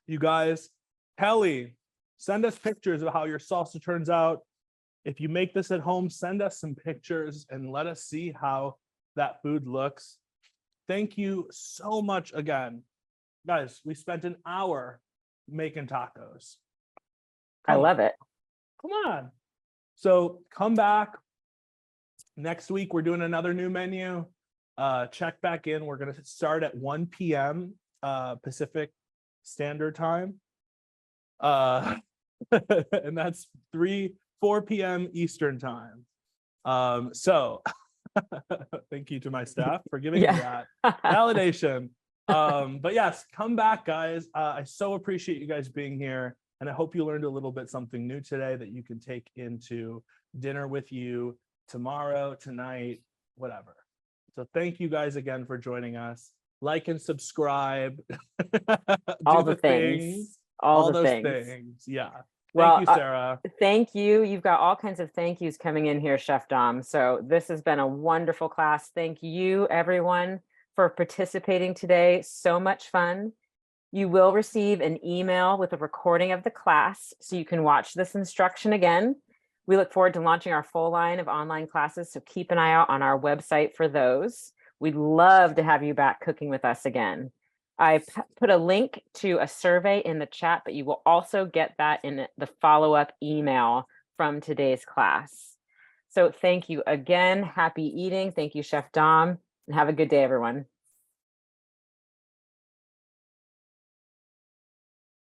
You guys, Kelly, send us pictures of how your salsa turns out. If you make this at home, send us some pictures and let us see how that food looks. Thank you so much again. Guys, we spent an hour making tacos. I love it. Come on. So come back next week. We're doing another new menu. Check back in. We're going to start at 1 p.m. Pacific Standard Time. And that's 4 p.m. Eastern Time. So thank you to my staff for giving me that validation. But yes, come back, guys. I so appreciate you guys being here. And I hope you learned a little bit something new today that you can take into dinner with you tomorrow, tonight, whatever. So thank you guys again for joining us. Like and subscribe. All the things. All those things. Yeah. Well, thank you, Sarah. Thank you. You've got all kinds of thank yous coming in here, Chef Dom. So this has been a wonderful class. Thank you, everyone, for participating today. So much fun. You will receive an email with a recording of the class so you can watch this instruction again. We look forward to launching our full line of online classes, so keep an eye out on our website for those. We'd love to have you back cooking with us again. I put a link to a survey in the chat, but you will also get that in the follow-up email from today's class. So thank you again. Happy eating. Thank you, Chef Dom, and have a good day, everyone.